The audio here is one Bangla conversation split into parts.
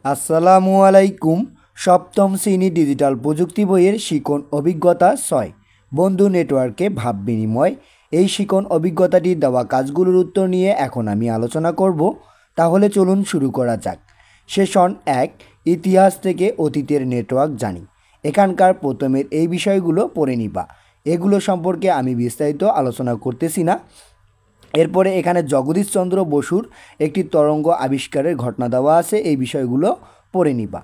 আসসালামু আলাইকুম। সপ্তম শ্রেণী ডিজিটাল প্রযুক্তি বইয়ের শিখন অভিজ্ঞতা ৬ বন্ধু নেটওয়ার্কে ভাব বিনিময়। এই শিখন অভিজ্ঞতাটি দেওয়া কাজগুলোর উত্তর নিয়ে এখন আমি আলোচনা করব। তাহলে চলুন শুরু করা যাক। সেশন ১, ইতিহাস থেকে অতীতের নেটওয়ার্ক জানি। এখানকার প্রথমের এই বিষয়গুলো পড়ে নিবা। এগুলো সম্পর্কে আমি বিস্তারিত আলোচনা করতেছি না। এরপরে এখানে জগদীশচন্দ্র বসুর একটি তরঙ্গ আবিষ্কারের ঘটনা দেওয়া আছে, এই বিষয়গুলো পড়ে নিবা।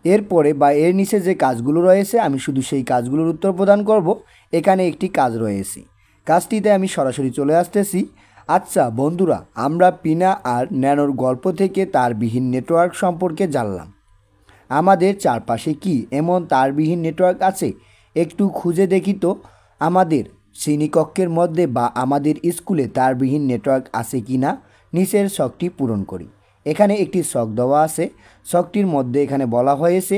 এরপরে বা এর নিচে যে কাজগুলো রয়েছে আমি শুধু সেই কাজগুলোর উত্তর প্রদান করব। এখানে একটি কাজ রয়েছে, কাজটিতে আমি সরাসরি চলে আসতেছি। আচ্ছা বন্ধুরা, আমরা পিনা আর ন্যানোর গল্প থেকে তারবিহীন নেটওয়ার্ক সম্পর্কে জানলাম। আমাদের চারপাশে কি এমন তারবিহীন নেটওয়ার্ক আছে? একটু খুঁজে দেখি তো আমাদের শ্রেণীকক্ষের মধ্যে বা আমাদের স্কুলে তারবিহীন নেটওয়ার্ক আছে কি না। নিচের ছকটি পূরণ করি। এখানে একটি ছক দেওয়া আছে। ছকটির মধ্যে এখানে বলা হয়েছে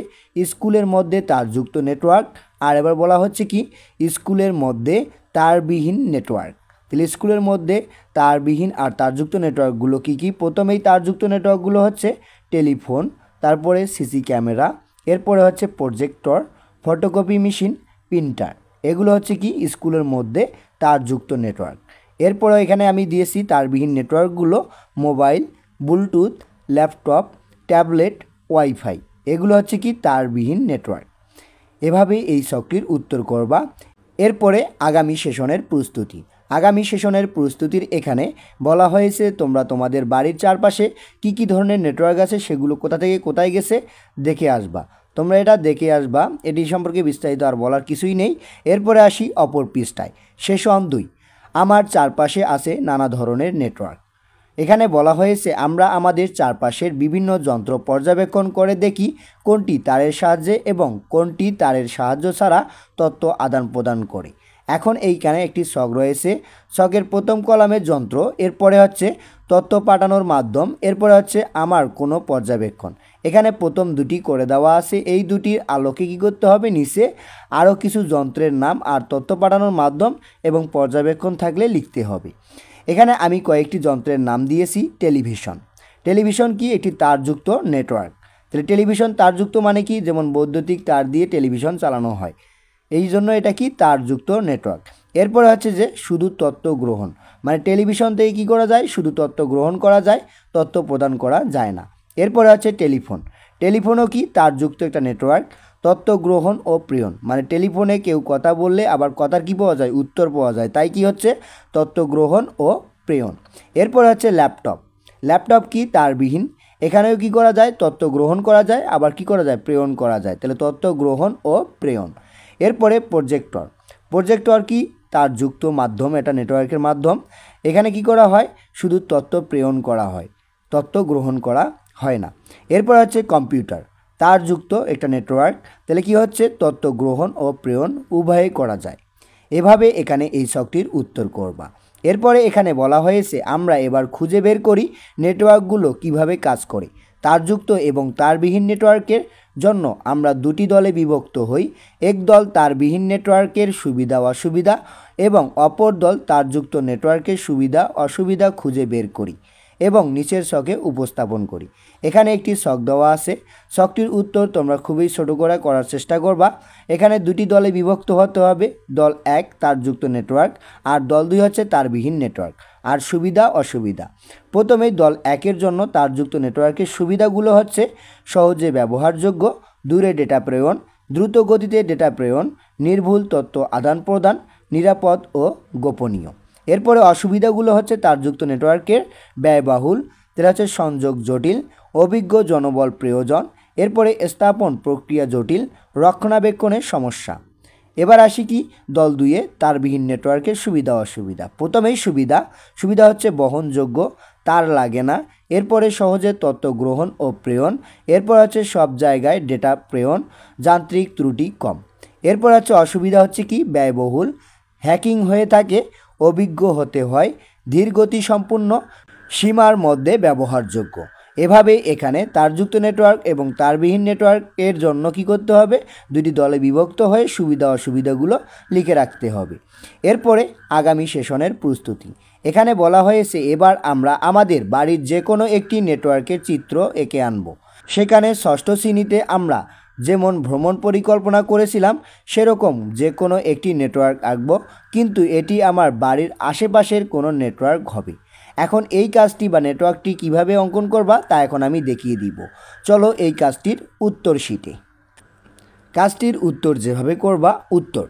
স্কুলের মধ্যে তারযুক্ত নেটওয়ার্ক, আর এবার বলা হচ্ছে কি স্কুলের মধ্যে তারবিহীন নেটওয়ার্ক। তাহলে স্কুলের মধ্যে তারবিহীন আর তারযুক্ত নেটওয়ার্কগুলো কী কী? প্রথমেই তারযুক্ত নেটওয়ার্কগুলো হচ্ছে টেলিফোন, তারপরে সিসি ক্যামেরা, এরপরে হচ্ছে প্রজেক্টর, ফটোকপি মেশিন, প্রিন্টার। এগুলো হচ্ছে কি স্কুলের মধ্যে তারযুক্ত নেটওয়ার্ক। এরপরে এখানে আমি দিয়েছি তারবিহীন নেটওয়ার্কগুলো mobile, Bluetooth, laptop, tablet, wifi. এগুলো হচ্ছে কি তারবিহীন নেটওয়ার্ক। এভাবেই এই ছকটির উত্তর করবা। এরপরে আগামী সেশনের প্রস্তুতি। আগামী সেশনের প্রস্তুতির এখানে বলা হয়েছে তোমরা তোমাদের বাড়ির চারপাশে কি কি ধরনের নেটওয়ার্ক আছে সেগুলো কোথা থেকে কোথায় গেছে দেখে আসবা। তোমরা এটা দেখে আসবা, এটি সম্পর্কে বিস্তারিত আর বলার কিছুই নেই। এরপরে আসি অপর পৃষ্ঠায়। সেশন ২, আমার চারপাশে আছে নানা ধরনের নেটওয়ার্ক। এখানে বলা হয়েছে আমরা আমাদের চারপাশের বিভিন্ন যন্ত্র পর্যবেক্ষণ করে দেখি কোনটি তারের সাহায্যে এবং কোনটি তারের সাহায্য ছাড়া তথ্য আদান প্রদান করে। এখন এইখানে একটি ছক রয়েছে। ছকের প্রথম কলামে যন্ত্র, এরপরে হচ্ছে তথ্য পাঠানোর মাধ্যম, এরপরে হচ্ছে আমার কোনো পর্যবেক্ষণ। এখানে প্রথম দুটি করে দেওয়া আছে। এই দুটির আলোকে কী করতে হবে, নিচে আরও কিছু যন্ত্রের নাম আর তথ্য পাঠানোর মাধ্যম এবং পর্যবেক্ষণ থাকলে লিখতে হবে। এখানে আমি কয়েকটি যন্ত্রের নাম দিয়েছি। টেলিভিশন। টেলিভিশন কি একটি তারযুক্ত নেটওয়ার্ক। তাহলে টেলিভিশন তারযুক্ত মানে কি, যেমন বৈদ্যুতিক তার দিয়ে টেলিভিশন চালানো হয়, এই জন্য এটা কি তারযুক্ত নেটওয়ার্ক। এরপরে হচ্ছে যে শুধু তথ্য গ্রহণ, মানে টেলিভিশন থেকে কী করা যায়, শুধু তথ্য গ্রহণ করা যায়, তথ্য প্রদান করা যায় না। এরপরে হচ্ছে টেলিফোন। টেলিফোনও কি তারযুক্ত একটা নেটওয়ার্ক, তথ্য গ্রহণ ও প্রেরণ, মানে টেলিফোনে কেউ কথা বললে আবার কথার কী পাওয়া যায়, উত্তর পাওয়া যায়, তাই কি হচ্ছে তথ্য গ্রহণ ও প্রেরণ। এরপর হচ্ছে ল্যাপটপ। ল্যাপটপ কি তারবিহীন, এখানেও কি করা যায়, তথ্য গ্রহণ করা যায়, আবার কি করা যায়, প্রেরণ করা যায়, তাহলে তথ্য গ্রহণ ও প্রেরণ। এরপরে প্রজেক্টর। প্রজেক্টর কি তারযুক্ত মাধ্যম, এটা নেটওয়ার্কের মাধ্যম। এখানে কি করা হয়, শুধু তথ্য প্রেরণ করা হয়, তথ্য গ্রহণ করা হয় না। এরপর হচ্ছে কম্পিউটার, তারযুক্ত একটা নেটওয়ার্ক, তাহলে কি হচ্ছে তথ্য গ্রহণ ও প্রেরণ উভয়ই করা যায়। এভাবে এখানে এই ছকটির উত্তর করবা। এরপরে এখানে বলা হয়েছে আমরা এবার খুঁজে বের করি নেটওয়ার্কগুলো কিভাবে কাজ করে। তারযুক্ত এবং তারবিহীন নেটওয়ার্কের জন্য আমরা দুটি দলে বিভক্ত হই। এক দল তারবিহীন নেটওয়ার্কের সুবিধা অসুবিধা এবং অপর দল তারযুক্ত নেটওয়ার্কের সুবিধা অসুবিধা খুঁজে বের করি এবং নিচের ছকে উপস্থাপন করি। এখানে একটি ছক দেওয়া আছে। ছকটির উত্তর তোমরা খুবই ছোট করে করার চেষ্টা করবা। এখানে দুটি দলে বিভক্ত হতে হবে। দল ১ তারযুক্ত নেটওয়ার্ক আর দল ২ হচ্ছে তারবিহীন নেটওয়ার্ক। আর সুবিধা অসুবিধা, প্রথমেই দল ১-এর জন্য তারযুক্ত নেটওয়ার্কের সুবিধাগুলো হচ্ছে সহজে ব্যবহারযোগ্য, দূরে ডেটা প্রেরণ, দ্রুত গতিতে ডেটা প্রেরণ, নির্ভুল তথ্য আদান প্রদান, নিরাপদ ও গোপনীয়। এরপরে অসুবিধাগুলো হচ্ছে তারযুক্ত নেটওয়ার্কের ব্যয়বহুল, যেটা হচ্ছে সংযোগ জটিল, অভিজ্ঞ জনবল প্রয়োজন, এরপরে স্থাপন প্রক্রিয়া জটিল, রক্ষণাবেক্ষণের সমস্যা। এবার আসি কি দল ২-এ তারবিহীন নেটওয়ার্কের সুবিধা অসুবিধা। প্রথমেই সুবিধা। সুবিধা হচ্ছে বহনযোগ্য, তার লাগে না, এরপরে সহজে তথ্য গ্রহণ ও প্রেরণ, এরপর হচ্ছে সব জায়গায় ডেটা প্রেরণ, যান্ত্রিক ত্রুটি কম। এরপর হচ্ছে অসুবিধা হচ্ছে কি ব্যয়বহুল, হ্যাকিং হয়ে থাকে, অভিজ্ঞ হতে হয়, ধীরগতি সম্পূর্ণ, সীমার মধ্যে ব্যবহারযোগ্য। এভাবে এখানে তারযুক্ত নেটওয়ার্ক এবং তারবিহীন নেটওয়ার্কের জন্য কি করতে হবে, দুটি দলে বিভক্ত হয়ে সুবিধা অসুবিধাগুলো লিখে রাখতে হবে। এরপরে আগামী সেশনের প্রস্তুতি। এখানে বলা হয়েছে এবার আমরা আমাদের বাড়ির যে কোনো একটি নেটওয়ার্কের চিত্র এঁকে আনব। সেখানে ষষ্ঠ শ্রেণীতে আমরা যেমন ভ্রমণ পরিকল্পনা করেছিলাম সেরকম যে কোনো একটি নেটওয়ার্ক আঁকব, কিন্তু এটি আমার বাড়ির আশেপাশের কোনো নেটওয়ার্ক হবে। এখন এই কাজটি বা নেটওয়ার্কটি কিভাবে অঙ্কন করবা তা এখন আমি দেখিয়ে দিব। চলো এই কাজটির উত্তর শিটে। কাজটির উত্তর যেভাবে করবা, উত্তর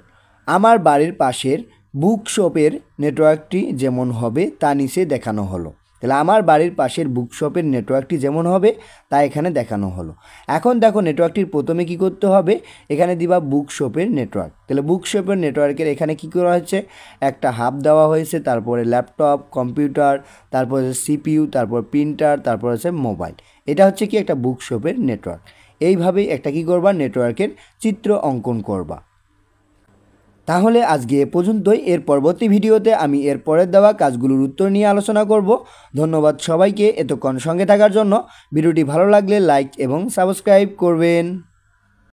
আমার বাড়ির পাশের বুকশপের নেটওয়ার্কটি যেমন হবে তা নিচে দেখানো হলো। তাহলে আমার বাড়ির পাশের বুকশপের নেটওয়ার্কটি যেমন হবে তা এখানে দেখানো হলো। এখন দেখো নেটওয়ার্কটির প্রথমে কি করতে হবে, এখানে দিবা বুকশপের নেটওয়ার্ক। তাহলে বুকশপের নেটওয়ার্কের এখানে কি করা হয়েছে, একটা হাব দেওয়া হয়েছে, তারপরে ল্যাপটপ, কম্পিউটার, তারপর হচ্ছে সিপিইউ, তারপর প্রিন্টার, তারপর হচ্ছে মোবাইল। এটা হচ্ছে কি একটা বুকশপের নেটওয়ার্ক। এইভাবেই একটা কি করবা, নেটওয়ার্কের চিত্র অঙ্কন করবা। তাহলে আজকে এ পর্যন্তই। এর পরবর্তী ভিডিওতে আমি এর পরের দেওয়া কাজগুলোর উত্তর নিয়ে আলোচনা করব। ধন্যবাদ সবাইকে এতক্ষণ সঙ্গে থাকার জন্য। ভিডিওটি ভালো লাগলে লাইক এবং সাবস্ক্রাইব করবেন।